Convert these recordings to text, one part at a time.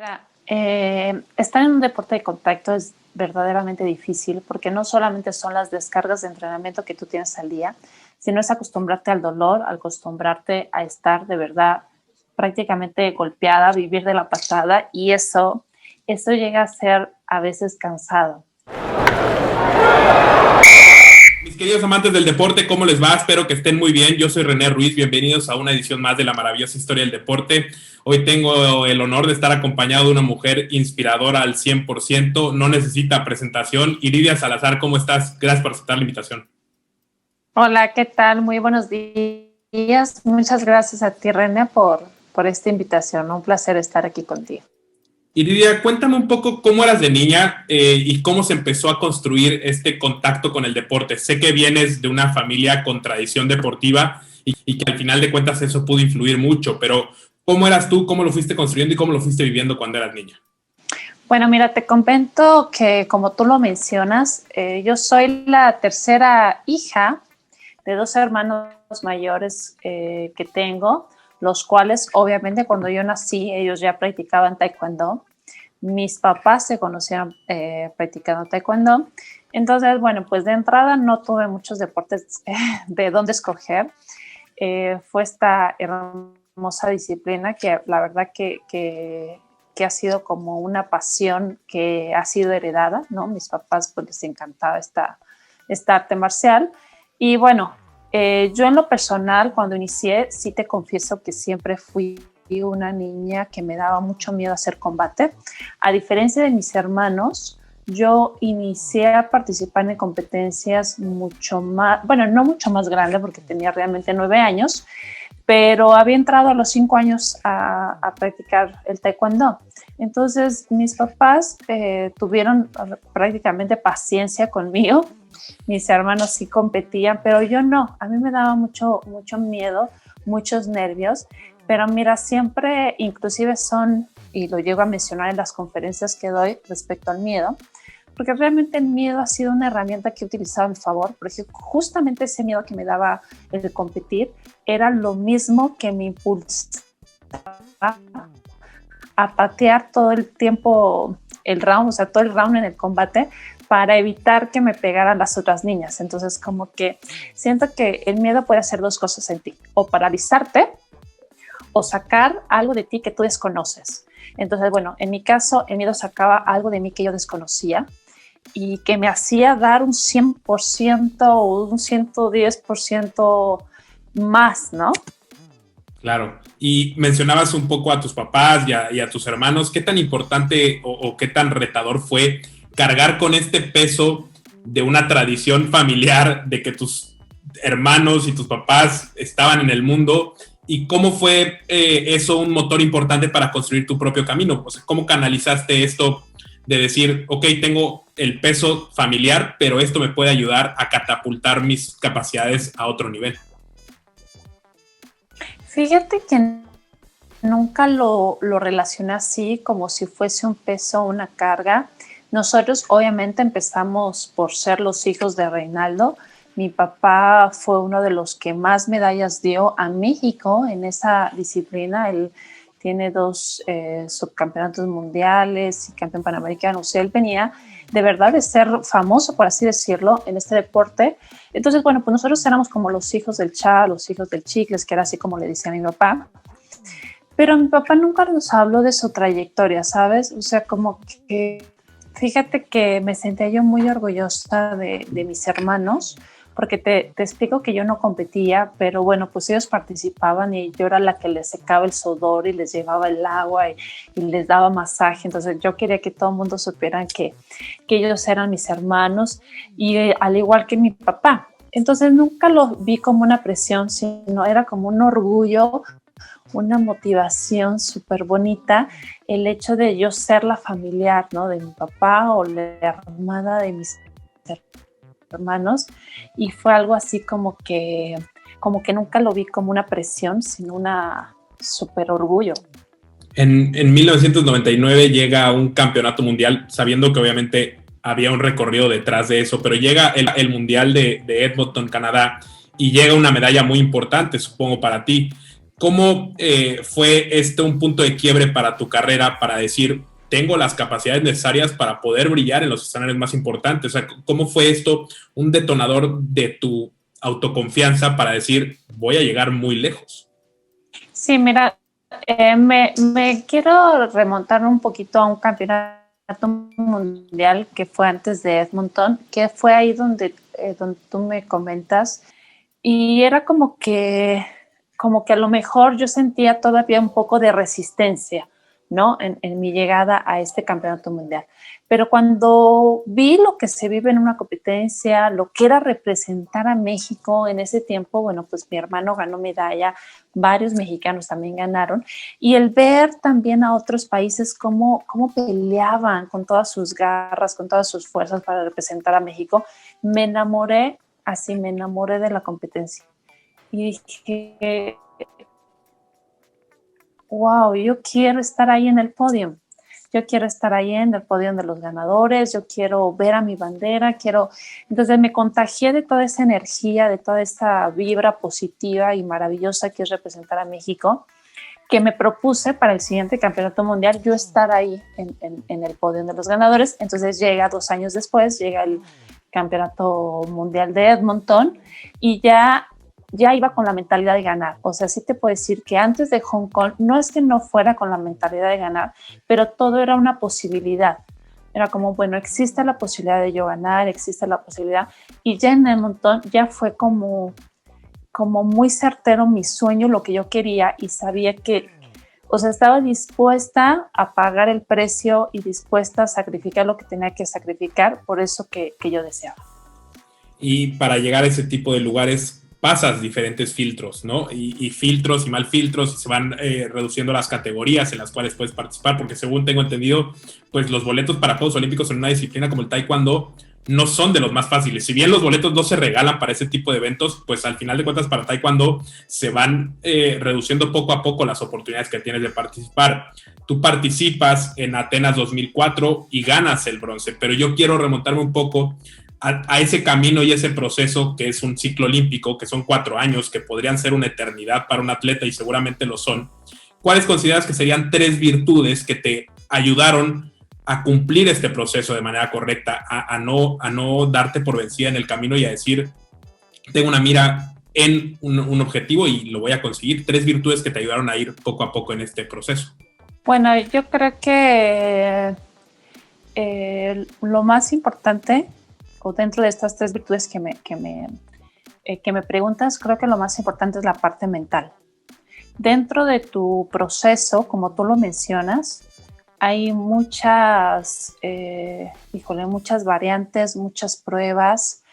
Mira, estar en un deporte de contacto es verdaderamente difícil porque no solamente son las descargas de entrenamiento que tú tienes al día, sino es acostumbrarte al dolor, acostumbrarte a estar de verdad prácticamente golpeada, vivir de la patada y eso llega a ser a veces cansado. Mis queridos amantes del deporte, ¿cómo les va? Espero que estén muy bien. Yo soy René Ruiz, bienvenidos a una edición más de la maravillosa historia del deporte. Hoy tengo el honor de estar acompañado de una mujer inspiradora al 100%, no necesita presentación. Iridia Salazar, ¿cómo estás? Gracias por aceptar la invitación. Hola, ¿qué tal? Muy buenos días. Muchas gracias a ti, René, por esta invitación. Un placer estar aquí contigo. Iridia, cuéntame un poco cómo eras de niña y cómo se empezó a construir este contacto con el deporte. Sé que vienes de una familia con tradición deportiva y que al final de cuentas eso pudo influir mucho, pero ¿cómo eras tú? ¿Cómo lo fuiste construyendo y cómo lo fuiste viviendo cuando eras niña? Bueno, mira, te comento que como tú lo mencionas, yo soy la tercera hija de dos hermanos mayores que tengo, los cuales obviamente cuando yo nací ellos ya practicaban taekwondo. Mis papás se conocieron practicando taekwondo. Entonces, bueno, pues de entrada no tuve muchos deportes de dónde escoger. Fue esta hermosa disciplina que la verdad que ha sido como una pasión que ha sido heredada, ¿no? Mis papás pues les encantaba esta arte marcial. Y bueno, yo en lo personal cuando inicié, sí te confieso que siempre fui una niña que me daba mucho miedo hacer combate. A diferencia de mis hermanos, yo inicié a participar en competencias mucho más, bueno, no mucho más grande porque tenía realmente 9 años, pero había entrado a los 5 años a practicar el taekwondo. Entonces mis papás tuvieron prácticamente paciencia conmigo. Mis hermanos sí competían, pero yo no. A mí me daba mucho miedo, muchos nervios. Pero mira, siempre, inclusive son, y lo llego a mencionar en las conferencias que doy respecto al miedo, porque realmente el miedo ha sido una herramienta que he utilizado a mi favor, porque justamente ese miedo que me daba el competir era lo mismo que me impulsaba a patear todo el tiempo el round, o sea, todo el round en el combate, para evitar que me pegaran las otras niñas. Entonces, como que siento que el miedo puede hacer dos cosas en ti, o paralizarte, o sacar algo de ti que tú desconoces. Entonces, bueno, en mi caso, el miedo sacaba algo de mí que yo desconocía y que me hacía dar un 100% o un 110% más, ¿no? Claro. Y mencionabas un poco a tus papás y a tus hermanos. ¿Qué tan importante o qué tan retador fue cargar con este peso de una tradición familiar de que tus hermanos y tus papás estaban en el mundo? ¿Y cómo fue eso un motor importante para construir tu propio camino? O sea, ¿cómo canalizaste esto de decir, ok, tengo el peso familiar, pero esto me puede ayudar a catapultar mis capacidades a otro nivel? Fíjate que nunca lo relacioné así, como si fuese un peso, una carga. Nosotros obviamente empezamos por ser los hijos de Reinaldo. Mi papá fue uno de los que más medallas dio a México en esa disciplina. Él tiene 2 subcampeonatos mundiales y campeón panamericano. O sea, él venía de verdad de ser famoso, por así decirlo, en este deporte. Entonces, bueno, pues nosotros éramos como los hijos del Cha, los hijos del Chicles, que era así como le decía a mi papá. Pero mi papá nunca nos habló de su trayectoria, ¿sabes? O sea, como que fíjate que me sentía yo muy orgullosa de mis hermanos, porque te explico que yo no competía, pero bueno, pues ellos participaban y yo era la que les secaba el sudor y les llevaba el agua y les daba masaje. Entonces yo quería que todo el mundo supieran que ellos eran mis hermanos y al igual que mi papá. Entonces nunca lo vi como una presión, sino era como un orgullo, una motivación súper bonita, el hecho de yo ser la familiar, ¿no? De mi papá o la hermana de mis hermanos, y fue algo así como que nunca lo vi como una presión, sino una súper orgullo. En 1999 llega un campeonato mundial, sabiendo que obviamente había un recorrido detrás de eso, pero llega el mundial de Edmonton, Canadá, y llega una medalla muy importante, supongo, para ti. ¿Cómo fue un punto de quiebre para tu carrera para decir, tengo las capacidades necesarias para poder brillar en los escenarios más importantes? O sea, ¿cómo fue esto un detonador de tu autoconfianza para decir, voy a llegar muy lejos? Sí, mira, me quiero remontar un poquito a un campeonato mundial que fue antes de Edmonton, que fue ahí donde tú me comentas, y era como que a lo mejor yo sentía todavía un poco de resistencia, ¿no? En mi llegada a este campeonato mundial. Pero cuando vi lo que se vive en una competencia, lo que era representar a México en ese tiempo, bueno, pues mi hermano ganó medalla, varios mexicanos también ganaron, y el ver también a otros países cómo peleaban con todas sus garras, con todas sus fuerzas para representar a México, me enamoré, así me enamoré de la competencia. Y dije, wow, yo quiero estar ahí en el podio. Yo quiero estar ahí en el podio de los ganadores, yo quiero ver a mi bandera, quiero... Entonces me contagié de toda esa energía, de toda esa vibra positiva y maravillosa que es representar a México, que me propuse para el siguiente campeonato mundial yo estar ahí en el podio de los ganadores. Entonces llega 2 años después, llega el campeonato mundial de Edmonton y ya iba con la mentalidad de ganar. O sea, sí te puedo decir que antes de Hong Kong, no es que no fuera con la mentalidad de ganar, pero todo era una posibilidad. Era como, bueno, existe la posibilidad de yo ganar, existe la posibilidad. Y ya en Edmonton ya fue como muy certero mi sueño, lo que yo quería, y sabía que, o sea, estaba dispuesta a pagar el precio y dispuesta a sacrificar lo que tenía que sacrificar por eso que yo deseaba. Y para llegar a ese tipo de lugares pasas diferentes filtros, ¿no? Y filtros y mal filtros, y se van reduciendo las categorías en las cuales puedes participar, porque según tengo entendido, pues los boletos para Juegos Olímpicos en una disciplina como el taekwondo no son de los más fáciles. Si bien los boletos no se regalan para ese tipo de eventos, pues al final de cuentas para taekwondo se van reduciendo poco a poco las oportunidades que tienes de participar. Tú participas en Atenas 2004 y ganas el bronce, pero yo quiero remontarme un poco a ese camino y ese proceso que es un ciclo olímpico, que son 4 años, que podrían ser una eternidad para un atleta y seguramente lo son. ¿Cuáles consideras que serían 3 virtudes que te ayudaron a cumplir este proceso de manera correcta, a no darte por vencida en el camino y a decir, tengo una mira en un objetivo y lo voy a conseguir? 3 virtudes que te ayudaron a ir poco a poco en este proceso. Bueno, yo creo que lo más importante, o dentro de estas 3 virtudes que me preguntas, creo que lo más importante es la parte mental. Dentro de tu proceso, como tú lo mencionas, hay muchas variantes, muchas pruebas,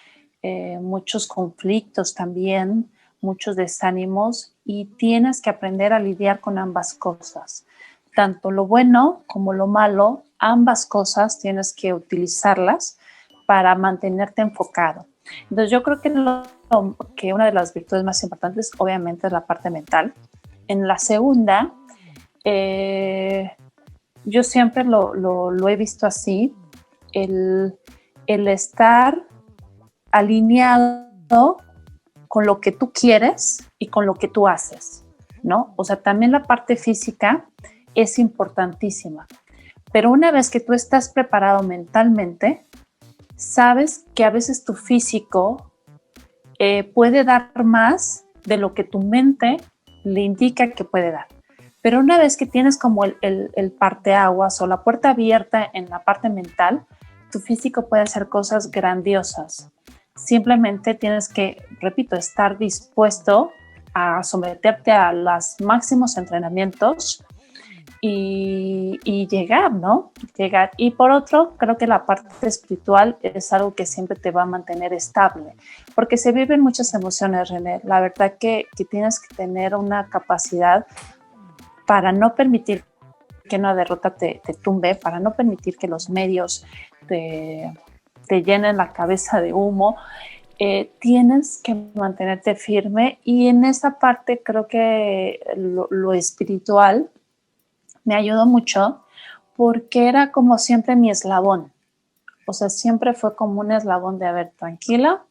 muchos conflictos también, muchos desánimos, y tienes que aprender a lidiar con ambas cosas. Tanto lo bueno como lo malo, ambas cosas tienes que utilizarlas para mantenerte enfocado. Entonces yo creo que una de las virtudes más importantes obviamente es la parte mental. En la segunda, yo siempre lo he visto así, el estar alineado con lo que tú quieres y con lo que tú haces, ¿no? O sea, también la parte física es importantísima, pero una vez que tú estás preparado mentalmente, sabes que a veces tu físico puede dar más de lo que tu mente le indica que puede dar. Pero una vez que tienes como el parteaguas o la puerta abierta en la parte mental, tu físico puede hacer cosas grandiosas. Simplemente tienes que, repito, estar dispuesto a someterte a los máximos entrenamientos y llegar, ¿no? Llegar. Y por otro, creo que la parte espiritual es algo que siempre te va a mantener estable, porque se viven muchas emociones, René. La verdad que tienes que tener una capacidad para no permitir que una derrota te tumbe, para no permitir que los medios te llenen la cabeza de humo. Tienes que mantenerte firme, y en esa parte creo que lo espiritual me ayudó mucho, porque era como siempre mi eslabón. O sea, siempre fue como un eslabón de, a ver, tranquila,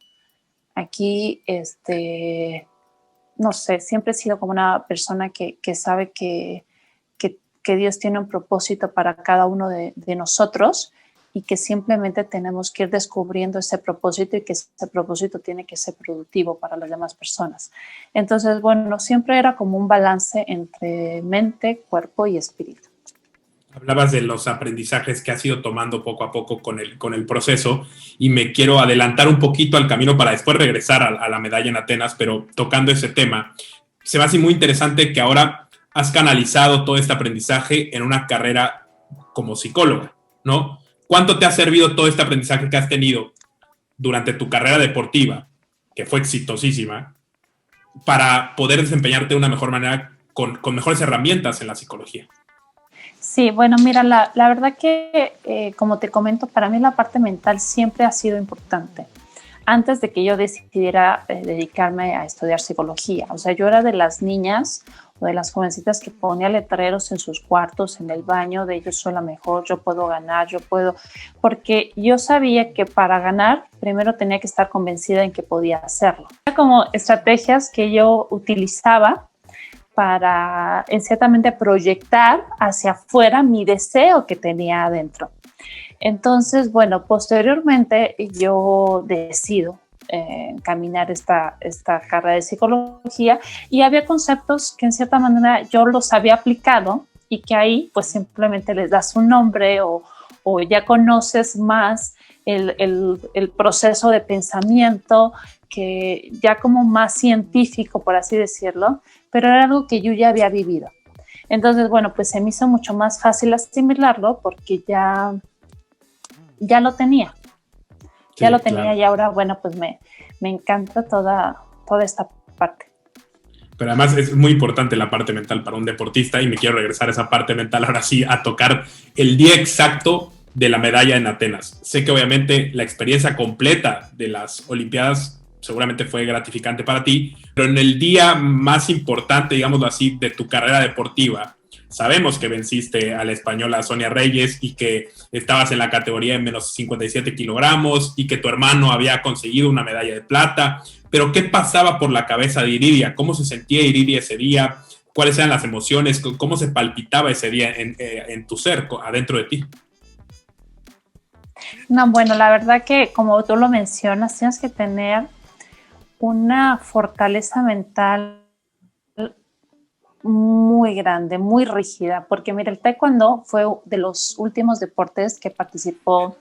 aquí no sé, siempre he sido como una persona que sabe que Dios tiene un propósito para cada uno de nosotros y que simplemente tenemos que ir descubriendo ese propósito y que ese propósito tiene que ser productivo para las demás personas. Entonces, bueno, siempre era como un balance entre mente, cuerpo y espíritu. Hablabas de los aprendizajes que has ido tomando poco a poco con el proceso y me quiero adelantar un poquito al camino para después regresar a la medalla en Atenas, pero tocando ese tema, se me hace muy interesante que ahora has canalizado todo este aprendizaje en una carrera como psicóloga, ¿no? ¿Cuánto te ha servido todo este aprendizaje que has tenido durante tu carrera deportiva, que fue exitosísima, para poder desempeñarte de una mejor manera con mejores herramientas en la psicología? Sí, bueno, mira, la verdad que, como te comento, para mí la parte mental siempre ha sido importante. Antes de que yo decidiera dedicarme a estudiar psicología, o sea, yo era de las niñas o de las jovencitas que ponía letreros en sus cuartos, en el baño, de yo soy la mejor, yo puedo ganar, yo puedo, porque yo sabía que para ganar primero tenía que estar convencida en que podía hacerlo. Era como estrategias que yo utilizaba para, ciertamente, proyectar hacia afuera mi deseo que tenía adentro. Entonces, bueno, posteriormente yo decido encaminar esta carrera de psicología y había conceptos que en cierta manera yo los había aplicado y que ahí pues simplemente les das un nombre o ya conoces más el proceso de pensamiento que ya como más científico, por así decirlo, pero era algo que yo ya había vivido. Entonces, bueno, pues se me hizo mucho más fácil asimilarlo porque ya lo tenía. Ya lo tenía, claro. Y ahora, bueno, pues me encanta toda esta parte. Pero además es muy importante la parte mental para un deportista y me quiero regresar a esa parte mental ahora sí a tocar el día exacto de la medalla en Atenas. Sé que obviamente la experiencia completa de las Olimpiadas seguramente fue gratificante para ti, pero en el día más importante, digámoslo así, de tu carrera deportiva, sabemos que venciste a la española Sonia Reyes y que estabas en la categoría de menos 57 kilogramos y que tu hermano había conseguido una medalla de plata. Pero ¿qué pasaba por la cabeza de Iridia? ¿Cómo se sentía Iridia ese día? ¿Cuáles eran las emociones? ¿Cómo se palpitaba ese día en tu ser, adentro de ti? No, bueno, la verdad que como tú lo mencionas, tienes que tener una fortaleza mental muy grande, muy rígida, porque mira, el taekwondo fue de los últimos deportes que participó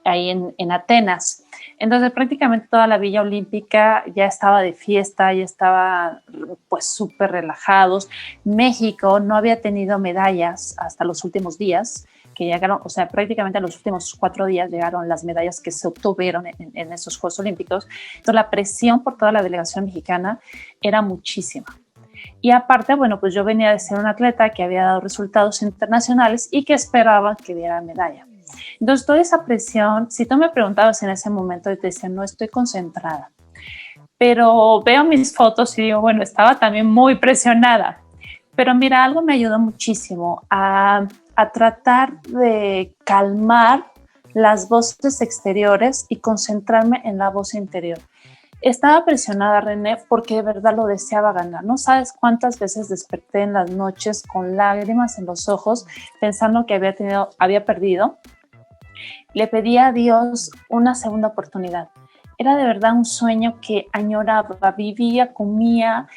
ahí en Atenas. Entonces prácticamente toda la Villa Olímpica ya estaba de fiesta, ya estaba pues súper relajados. México no había tenido medallas hasta los últimos días, que llegaron, o sea, prácticamente a los últimos 4 días llegaron las medallas que se obtuvieron en esos Juegos Olímpicos. Entonces la presión por toda la delegación mexicana era muchísima. Y aparte, bueno, pues yo venía de ser un atleta que había dado resultados internacionales y que esperaba que diera medalla. Entonces, toda esa presión, si tú me preguntabas en ese momento, yo te decía, no estoy concentrada. Pero veo mis fotos y digo, bueno, estaba también muy presionada. Pero mira, algo me ayudó muchísimo a tratar de calmar las voces exteriores y concentrarme en la voz interior. Estaba presionada, René, porque de verdad lo deseaba ganar. No sabes cuántas veces desperté en las noches con lágrimas en los ojos, pensando que había perdido. Le pedí a Dios una segunda oportunidad. Era de verdad un sueño que añoraba, vivía, comía,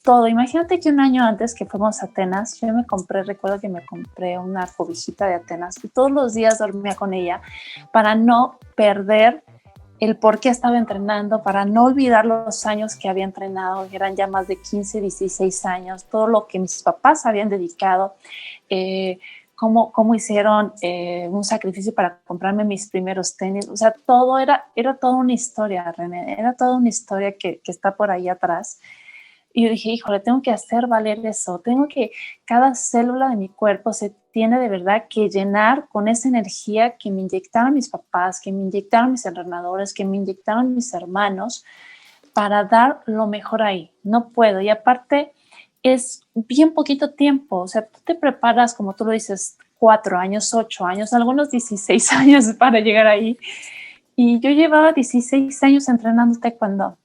todo. Imagínate que un año antes que fuimos a Atenas, recuerdo que me compré una cobijita de Atenas y todos los días dormía con ella para no perder el por qué estaba entrenando, para no olvidar los años que había entrenado, que eran ya más de 15, 16 años, todo lo que mis papás habían dedicado, cómo hicieron un sacrificio para comprarme mis primeros tenis. O sea, todo era toda una historia, René, era toda una historia que está por ahí atrás. Y yo dije, híjole, tengo que hacer valer eso, cada célula de mi cuerpo se tiene de verdad que llenar con esa energía que me inyectaron mis papás, que me inyectaron mis entrenadores, que me inyectaron mis hermanos, para dar lo mejor ahí. No puedo, y aparte es bien poquito tiempo, o sea, tú te preparas, como tú lo dices, 4 años, 8 años, algunos 16 años para llegar ahí, y yo llevaba 16 años entrenando taekwondo.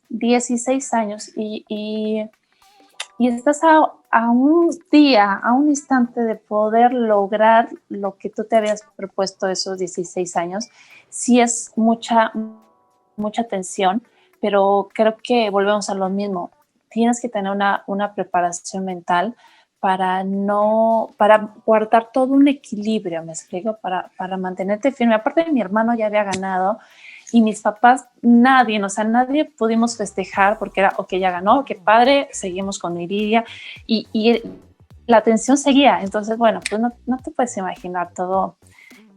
16 años y estás a un día, a un instante de poder lograr lo que tú te habías propuesto esos 16 años. Sí es mucha tensión, pero creo que volvemos a lo mismo. Tienes que tener una preparación mental para guardar todo un equilibrio, me explico, para mantenerte firme. Aparte de mi hermano ya había ganado y mis papás, nadie pudimos festejar porque era, ok, ya ganó, qué padre, seguimos con Iridia y la tensión seguía. Entonces, bueno, pues no te puedes imaginar todo.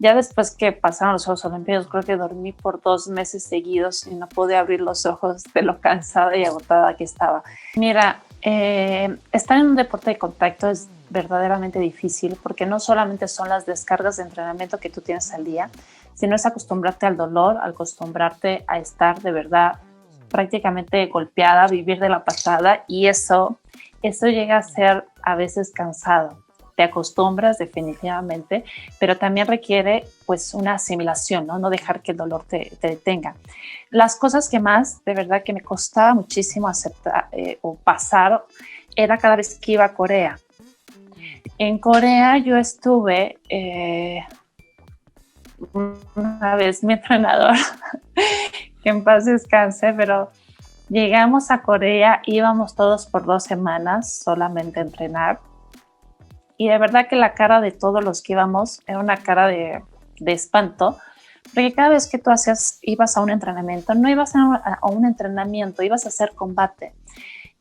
Ya después que pasaron los Juegos Olímpicos, creo que dormí por 2 meses seguidos y no pude abrir los ojos de lo cansada y agotada que estaba. Mira, estar en un deporte de contacto es verdaderamente difícil porque no solamente son las descargas de entrenamiento que tú tienes al día, sino es acostumbrarte al dolor, acostumbrarte a estar de verdad prácticamente golpeada, vivir de la patada y eso llega a ser a veces cansado. Te acostumbras definitivamente, pero también requiere pues una asimilación, ¿no? No dejar que el dolor te detenga. Las cosas que más, de verdad, que me costaba muchísimo aceptar o pasar, era cada vez que iba a Corea. En Corea yo estuve una vez, mi entrenador, que en paz descanse, pero llegamos a Corea, íbamos todos por 2 semanas solamente a entrenar. Y de verdad que la cara de todos los que íbamos era una cara de espanto, porque cada vez que tú ibas a un entrenamiento, no ibas a un entrenamiento, ibas a hacer combate.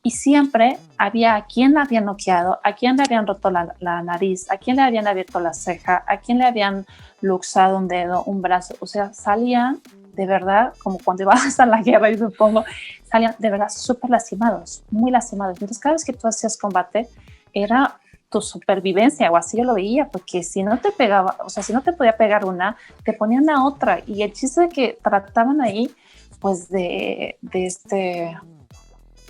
Y siempre había a quien la habían noqueado, a quien le habían roto la nariz, a quien le habían abierto la ceja, a quien le habían luxado un dedo, un brazo. O sea, salían de verdad, como cuando ibas a la guerra, yo supongo, salían de verdad súper lastimados, muy lastimados. Entonces, cada vez que tú hacías combate, era tu supervivencia, o así yo lo veía, porque si no te pegaba, o sea, si no te podía pegar una, te ponían a otra. Y el chiste de que trataban ahí, pues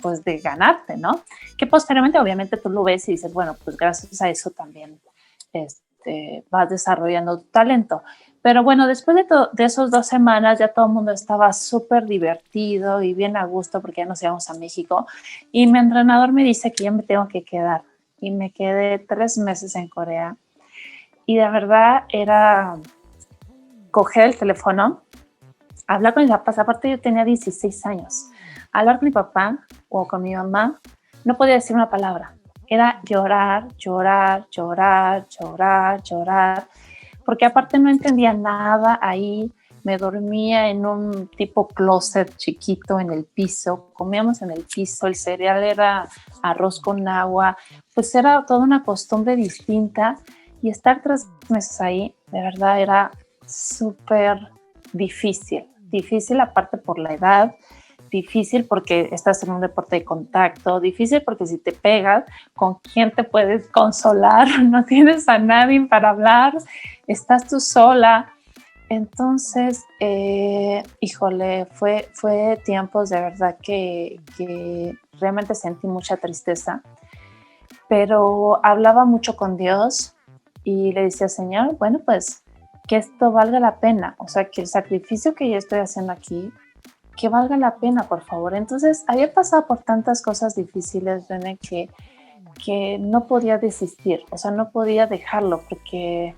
pues de ganarte, ¿no? Que posteriormente obviamente tú lo ves y dices, bueno, pues gracias a eso también vas desarrollando tu talento. Pero bueno, después de esos 2 semanas ya todo el mundo estaba súper divertido y bien a gusto porque ya nos íbamos a México y mi entrenador me dice que ya me tengo que quedar y me quedé 3 meses en Corea y de verdad era coger el teléfono, hablar con mis papás, aparte yo tenía 16 años, hablar con mi papá o con mi mamá, no podía decir una palabra, era llorar, llorar, llorar, llorar, llorar, porque aparte no entendía nada ahí, me dormía en un tipo closet chiquito en el piso, comíamos en el piso, el cereal era arroz con agua, pues era toda una costumbre distinta y estar 3 meses ahí, de verdad era súper difícil aparte por la edad, difícil porque estás en un deporte de contacto, difícil porque si te pegas, ¿con quién te puedes consolar? No tienes a nadie para hablar, estás tú sola. Entonces, híjole, fue tiempos de verdad que realmente sentí mucha tristeza, pero hablaba mucho con Dios y le decía, Señor, bueno, pues que esto valga la pena, o sea, que el sacrificio que yo estoy haciendo aquí, que valga la pena, por favor. Entonces, había pasado por tantas cosas difíciles, René, que no podía desistir, o sea, no podía dejarlo porque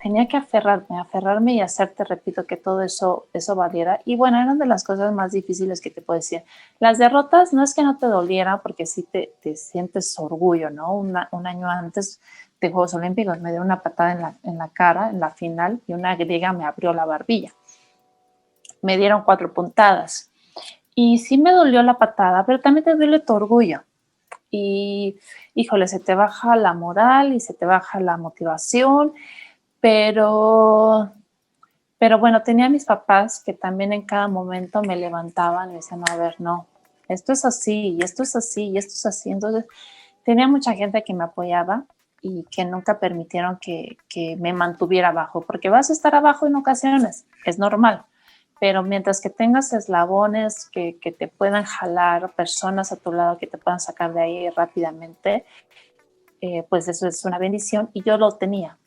tenía que aferrarme y hacerte, repito, que todo eso valiera. Y bueno, eran de las cosas más difíciles que te puedo decir. Las derrotas no es que no te doliera, porque sí te sientes orgullo, ¿no? Un año antes de Juegos Olímpicos me dio una patada en la cara, en la final, y una griega me abrió la barbilla. Me dieron 4 puntadas. Y sí me dolió la patada, pero también te duele tu orgullo. Y, híjole, se te baja la moral y se te baja la motivación, pero bueno, tenía a mis papás que también en cada momento me levantaban y me decían, a ver, no, esto es así, y esto es así, y esto es así. Entonces, tenía mucha gente que me apoyaba y que nunca permitieron que me mantuviera abajo, porque vas a estar abajo en ocasiones, es normal, pero mientras que tengas eslabones que te puedan jalar, personas a tu lado que te puedan sacar de ahí rápidamente, pues eso es una bendición y yo lo tenía.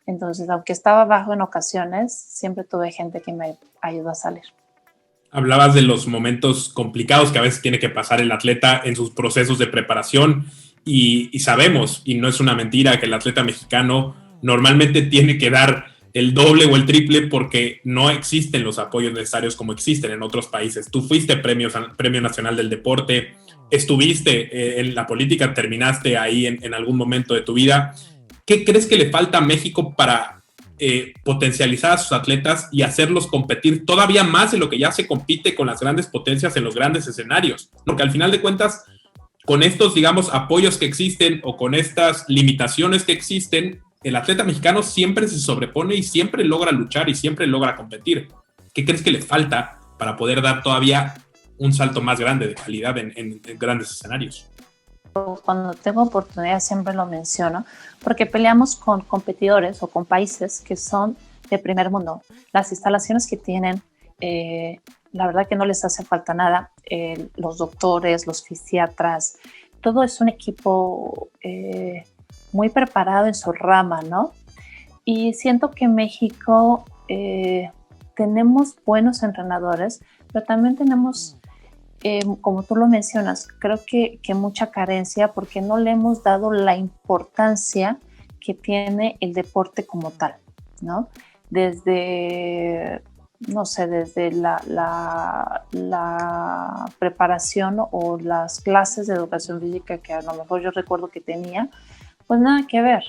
Entonces, aunque estaba abajo en ocasiones, siempre tuve gente que me ayudó a salir. Hablabas de los momentos complicados que a veces tiene que pasar el atleta en sus procesos de preparación y sabemos, y no es una mentira, que el atleta mexicano normalmente tiene que dar el doble o el triple porque no existen los apoyos necesarios como existen en otros países. Tú fuiste Premio Nacional del Deporte, estuviste en la política, terminaste ahí en algún momento de tu vida. ¿Qué crees que le falta a México para potencializar a sus atletas y hacerlos competir todavía más de lo que ya se compite con las grandes potencias en los grandes escenarios? Porque al final de cuentas, con estos, digamos, apoyos que existen o con estas limitaciones que existen, el atleta mexicano siempre se sobrepone y siempre logra luchar y siempre logra competir. ¿Qué crees que le falta para poder dar todavía un salto más grande de calidad en grandes escenarios? Cuando tengo oportunidad siempre lo menciono, porque peleamos con competidores o con países que son de primer mundo. Las instalaciones que tienen, la verdad que no les hace falta nada. Los doctores, los fisiatras, todo es un equipo muy preparado en su rama, ¿no? Y siento que en México tenemos buenos entrenadores, pero también tenemos, como tú lo mencionas, creo que mucha carencia porque no le hemos dado la importancia que tiene el deporte como tal, ¿no? Desde, no sé, desde la preparación o las clases de educación física que a lo mejor yo recuerdo que tenía, pues nada que ver,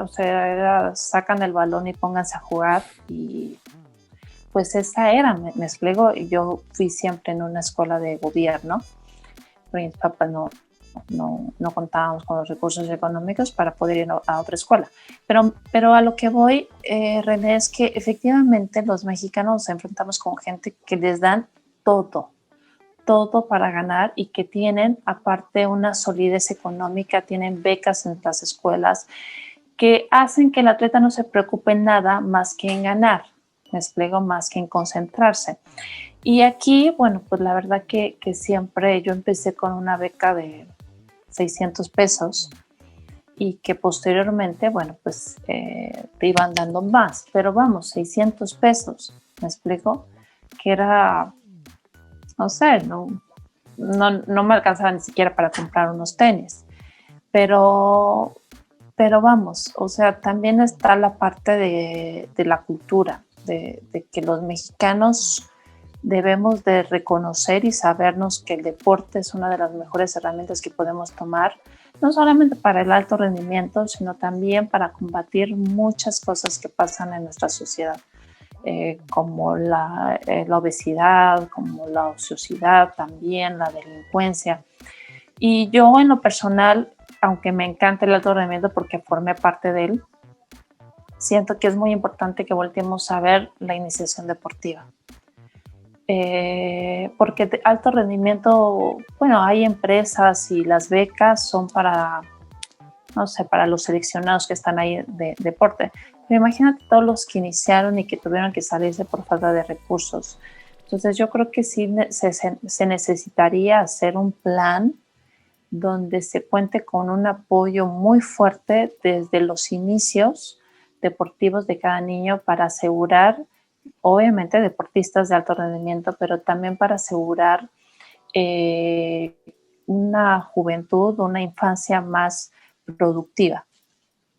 o sea, sacan el balón y pónganse a jugar y pues esa era, me explico. Yo fui siempre en una escuela de gobierno, porque mis papás no contábamos con los recursos económicos para poder ir a otra escuela. Pero a lo que voy, René, es que efectivamente los mexicanos nos enfrentamos con gente que les dan todo para ganar y que tienen aparte una solidez económica, tienen becas en las escuelas que hacen que el atleta no se preocupe en nada más que en ganar. Me explico, más que en concentrarse. Y aquí, bueno, pues la verdad que siempre yo empecé con una beca de 600 pesos y que posteriormente, bueno, pues te iban dando más. Pero vamos, 600 pesos, me explico, que era, no sé, no me alcanzaba ni siquiera para comprar unos tenis. Pero vamos, o sea, también está la parte de la cultura. De que los mexicanos debemos de reconocer y sabernos que el deporte es una de las mejores herramientas que podemos tomar, no solamente para el alto rendimiento, sino también para combatir muchas cosas que pasan en nuestra sociedad, como la obesidad, como la ociosidad, también la delincuencia. Y yo en lo personal, aunque me encanta el alto rendimiento porque formé parte de él, siento que es muy importante que volteemos a ver la iniciación deportiva. Porque de alto rendimiento, bueno, hay empresas y las becas son para, no sé, para los seleccionados que están ahí de deporte. Pero imagínate todos los que iniciaron y que tuvieron que salirse por falta de recursos. Entonces yo creo que sí se necesitaría hacer un plan donde se cuente con un apoyo muy fuerte desde los inicios deportivos de cada niño para asegurar, obviamente, deportistas de alto rendimiento, pero también para asegurar una juventud, una infancia más productiva.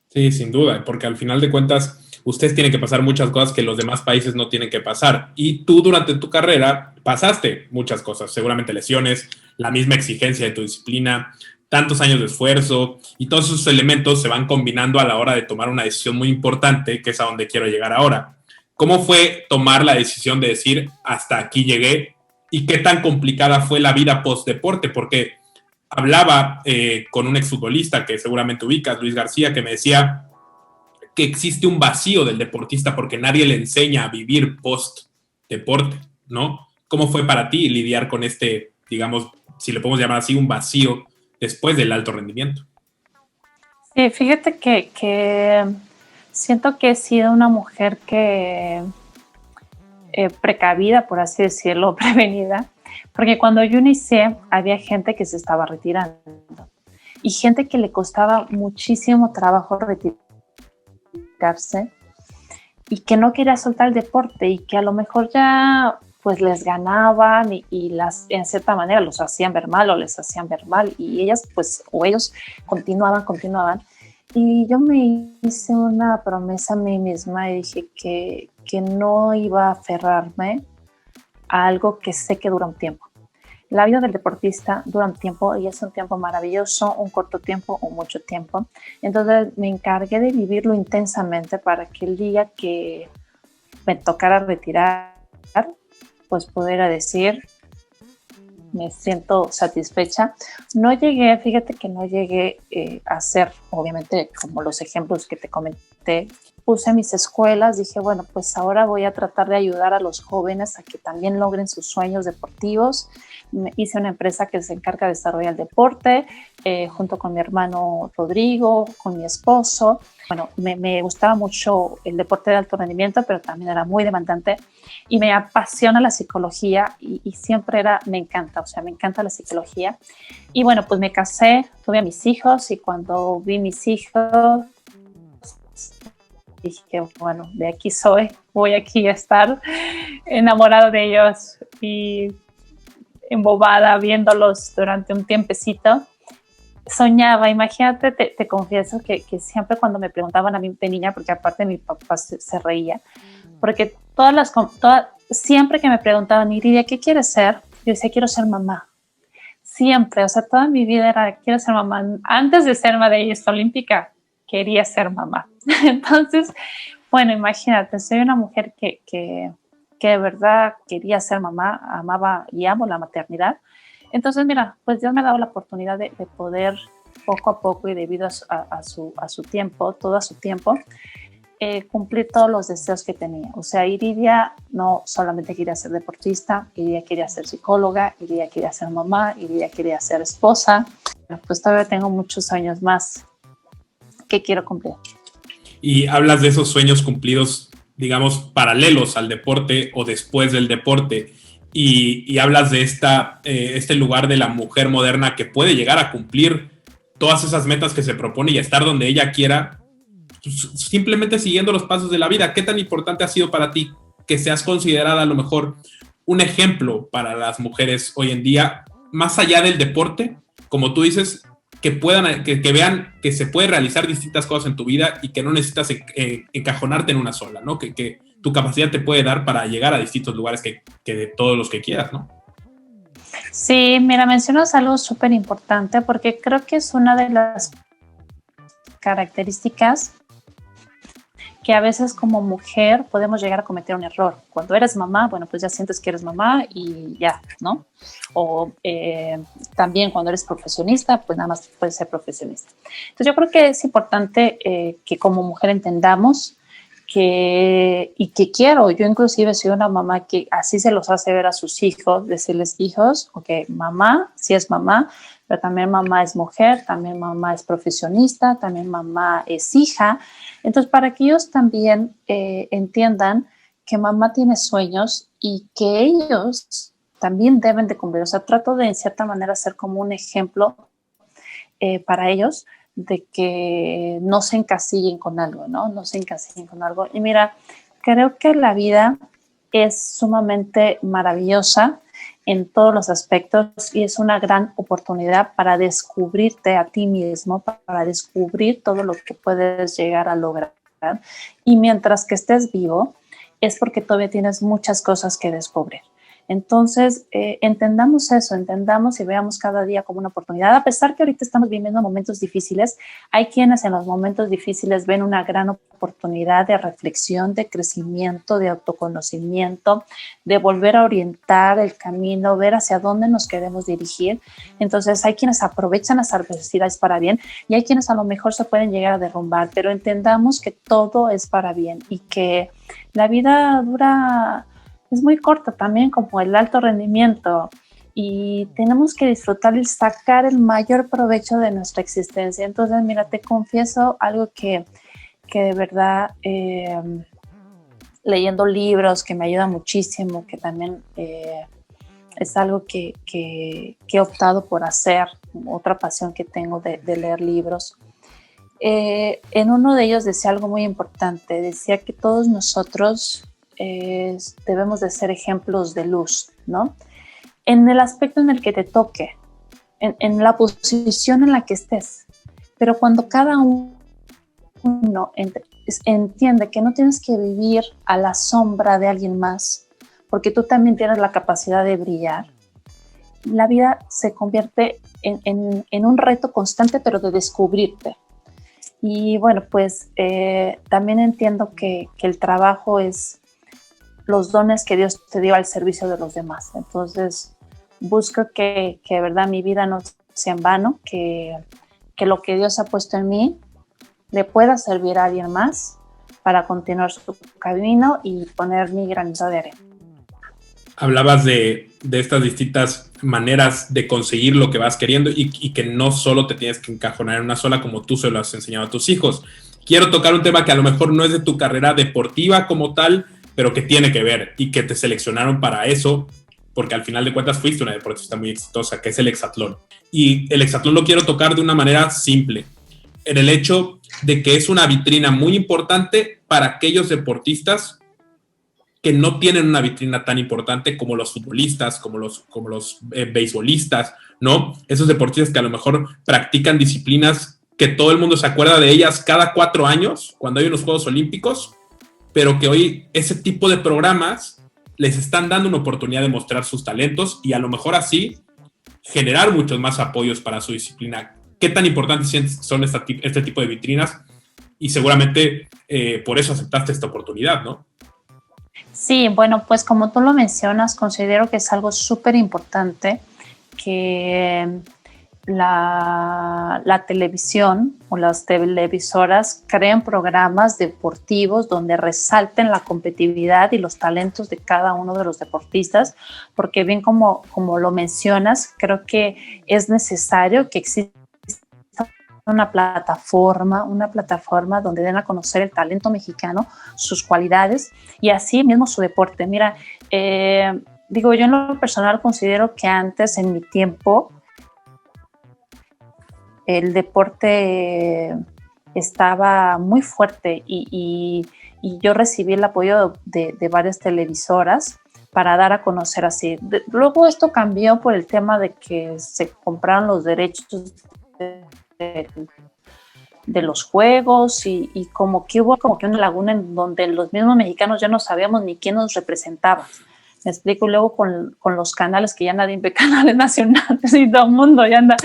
Sí, sin duda, porque al final de cuentas ustedes tienen que pasar muchas cosas que los demás países no tienen que pasar. Y tú durante tu carrera pasaste muchas cosas, seguramente lesiones, la misma exigencia de tu disciplina, tantos años de esfuerzo y todos esos elementos se van combinando a la hora de tomar una decisión muy importante, que es a donde quiero llegar ahora. ¿Cómo fue tomar la decisión de decir hasta aquí llegué y qué tan complicada fue la vida post-deporte? Porque hablaba con un exfutbolista que seguramente ubicas, Luis García, que me decía que existe un vacío del deportista porque nadie le enseña a vivir post-deporte, ¿no? ¿Cómo fue para ti lidiar con este, digamos, si le podemos llamar así, un vacío después del alto rendimiento? Sí, fíjate que siento que he sido una mujer que precavida, por así decirlo, prevenida, porque cuando yo inicié había gente que se estaba retirando y gente que le costaba muchísimo trabajo retirarse y que no quería soltar el deporte y que a lo mejor ya pues les ganaban y las, en cierta manera los hacían ver mal o les hacían ver mal y ellas pues o ellos continuaban. Y yo me hice una promesa a mí misma y dije que no iba a aferrarme a algo que sé que dura un tiempo. La vida del deportista dura un tiempo y es un tiempo maravilloso, un corto tiempo o mucho tiempo. Entonces me encargué de vivirlo intensamente para que el día que me tocara retirar, pues pudiera decir, me siento satisfecha. No llegué, fíjate que no llegué a hacer, obviamente, como los ejemplos que te comenté, puse mis escuelas, dije, bueno, pues ahora voy a tratar de ayudar a los jóvenes a que también logren sus sueños deportivos. Hice una empresa que se encarga de desarrollar el deporte, junto con mi hermano Rodrigo, con mi esposo. Bueno, me gustaba mucho el deporte de alto rendimiento, pero también era muy demandante y me apasiona la psicología y siempre me encanta la psicología. Y bueno, pues me casé, tuve a mis hijos y cuando vi mis hijos, dije que bueno, de aquí soy, voy aquí a estar enamorado de ellos y embobada viéndolos durante un tiempecito. Soñaba, imagínate, te confieso que siempre cuando me preguntaban a mí de niña, porque aparte mi papá se reía, porque siempre que me preguntaban, Iridia, ¿qué quieres ser? Yo decía, quiero ser mamá. Siempre, o sea, toda mi vida era, quiero ser mamá. Antes de ser medallista olímpica, quería ser mamá. Entonces, bueno, imagínate, soy una mujer que de verdad quería ser mamá, amaba y amo la maternidad. Entonces, mira, pues Dios me ha dado la oportunidad de poder poco a poco y debido a su tiempo, todo a su tiempo, cumplir todos los deseos que tenía. O sea, Iridia no solamente quería ser deportista, Iridia quería ser psicóloga, Iridia quería ser mamá, Iridia quería ser esposa. Pues todavía tengo muchos años más que quiero cumplir. Y hablas de esos sueños cumplidos, digamos, paralelos al deporte o después del deporte. Y hablas de este lugar de la mujer moderna que puede llegar a cumplir todas esas metas que se propone y estar donde ella quiera, simplemente siguiendo los pasos de la vida. ¿Qué tan importante ha sido para ti que seas considerada a lo mejor un ejemplo para las mujeres hoy en día, más allá del deporte, como tú dices, que puedan, que vean que se puede realizar distintas cosas en tu vida y que no necesitas encajonarte en una sola, ¿no? Que tu capacidad te puede dar para llegar a distintos lugares que de todos los que quieras, ¿no? Sí, mira, mencionas algo súper importante porque creo que es una de las características que a veces como mujer podemos llegar a cometer un error. Cuando eres mamá, bueno, pues ya sientes que eres mamá y ya, ¿no? O también cuando eres profesionista, pues nada más puedes ser profesionista. Entonces yo creo que es importante que como mujer entendamos y que quiero, yo inclusive soy una mamá que así se los hace ver a sus hijos, decirles, hijos, ok, mamá, sí es mamá, pero también mamá es mujer, también mamá es profesionista, también mamá es hija. Entonces, para que ellos también entiendan que mamá tiene sueños y que ellos también deben de cumplir. O sea, trato de, en cierta manera, ser como un ejemplo para ellos de que no se encasillen con algo, ¿no? No se encasillen con algo. Y mira, creo que la vida es sumamente maravillosa en todos los aspectos y es una gran oportunidad para descubrirte a ti mismo, para descubrir todo lo que puedes llegar a lograr. Y mientras que estés vivo, es porque todavía tienes muchas cosas que descubrir. Entonces, entendamos eso, entendamos y veamos cada día como una oportunidad. A pesar que ahorita estamos viviendo momentos difíciles, hay quienes en los momentos difíciles ven una gran oportunidad de reflexión, de crecimiento, de autoconocimiento, de volver a orientar el camino, ver hacia dónde nos queremos dirigir. Entonces, hay quienes aprovechan las adversidades para bien y hay quienes a lo mejor se pueden llegar a derrumbar, pero entendamos que todo es para bien y que la vida es muy corta también, como el alto rendimiento, y tenemos que disfrutar y sacar el mayor provecho de nuestra existencia. Entonces, mira, te confieso algo que de verdad, leyendo libros, que me ayuda muchísimo, que también es algo que he optado por hacer, otra pasión que tengo de leer libros. En uno de ellos decía algo muy importante, decía que todos nosotros debemos de ser ejemplos de luz, ¿no? En el aspecto en el que te toque, en la posición en la que estés, pero cuando cada uno entiende que no tienes que vivir a la sombra de alguien más, porque tú también tienes la capacidad de brillar, la vida se convierte en un reto constante, pero de descubrirte. Y bueno, pues también entiendo que el trabajo es los dones que Dios te dio al servicio de los demás. Entonces, busco que de verdad mi vida no sea en vano, que lo que Dios ha puesto en mí le pueda servir a alguien más para continuar su camino y poner mi granito de arena. Hablabas de estas distintas maneras de conseguir lo que vas queriendo y que no solo te tienes que encajonar en una sola como tú se lo has enseñado a tus hijos. Quiero tocar un tema que a lo mejor no es de tu carrera deportiva como tal, pero que tiene que ver y que te seleccionaron para eso, porque al final de cuentas fuiste una deportista muy exitosa, que es el hexatlón. Y el hexatlón lo quiero tocar de una manera simple, en el hecho de que es una vitrina muy importante para aquellos deportistas que no tienen una vitrina tan importante como los futbolistas, como los beisbolistas, ¿no? Esos deportistas que a lo mejor practican disciplinas que todo el mundo se acuerda de ellas cada 4 años, cuando hay unos Juegos Olímpicos, pero que hoy ese tipo de programas les están dando una oportunidad de mostrar sus talentos y a lo mejor así generar muchos más apoyos para su disciplina. ¿Qué tan importantes son este tipo de vitrinas? Y seguramente por eso aceptaste esta oportunidad, ¿no? Sí, bueno, pues como tú lo mencionas, considero que es algo súper importante que la televisión o las televisoras creen programas deportivos donde resalten la competitividad y los talentos de cada uno de los deportistas, porque bien como lo mencionas, creo que es necesario que exista una plataforma donde den a conocer el talento mexicano, sus cualidades y así mismo su deporte. Mira, yo en lo personal considero que antes, en mi tiempo, el deporte estaba muy fuerte y yo recibí el apoyo de varias televisoras para dar a conocer así. Luego esto cambió por el tema de que se compraron los derechos de los juegos y como que hubo como que una laguna en donde los mismos mexicanos ya no sabíamos ni quién nos representaba. Me explico, luego con los canales que ya nadie ve, canales nacionales y todo el mundo ya anda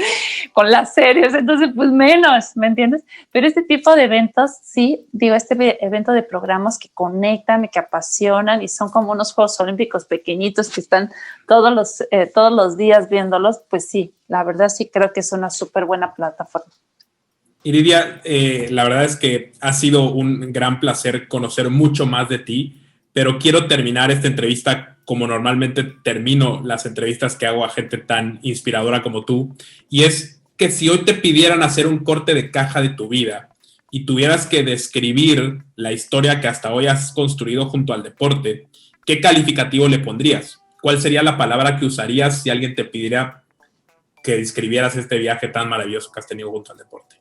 con las series, entonces pues menos, ¿me entiendes? Pero este tipo de eventos, sí, este evento de programas que conectan y que apasionan y son como unos Juegos Olímpicos pequeñitos que están todos los días viéndolos, pues sí, la verdad sí creo que es una súper buena plataforma. Iridia, la verdad es que ha sido un gran placer conocer mucho más de ti, pero quiero terminar esta entrevista como normalmente termino las entrevistas que hago a gente tan inspiradora como tú, y es que si hoy te pidieran hacer un corte de caja de tu vida y tuvieras que describir la historia que hasta hoy has construido junto al deporte, ¿qué calificativo le pondrías? ¿Cuál sería la palabra que usarías si alguien te pidiera que describieras este viaje tan maravilloso que has tenido junto al deporte?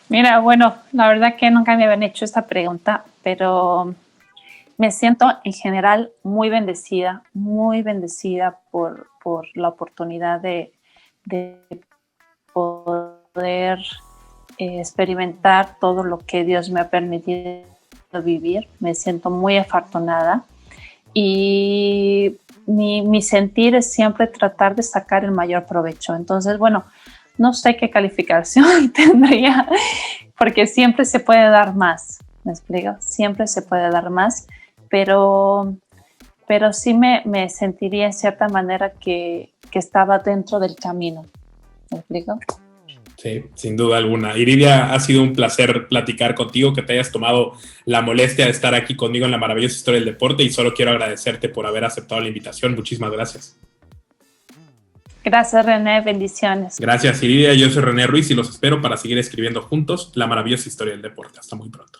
Mira, bueno, la verdad que nunca me habían hecho esta pregunta, pero me siento en general muy bendecida por la oportunidad de poder experimentar todo lo que Dios me ha permitido vivir. Me siento muy afortunada y mi sentir es siempre tratar de sacar el mayor provecho. Entonces, bueno, no sé qué calificación tendría, porque siempre se puede dar más, ¿me explico? Siempre se puede dar más, pero sí me sentiría en cierta manera que estaba dentro del camino, ¿me explico? Sí, sin duda alguna. Iridia, ha sido un placer platicar contigo, que te hayas tomado la molestia de estar aquí conmigo en la maravillosa historia del deporte, y solo quiero agradecerte por haber aceptado la invitación. Muchísimas gracias. Gracias, René. Bendiciones. Gracias, Iridia. Yo soy René Ruiz y los espero para seguir escribiendo juntos la maravillosa historia del deporte. Hasta muy pronto.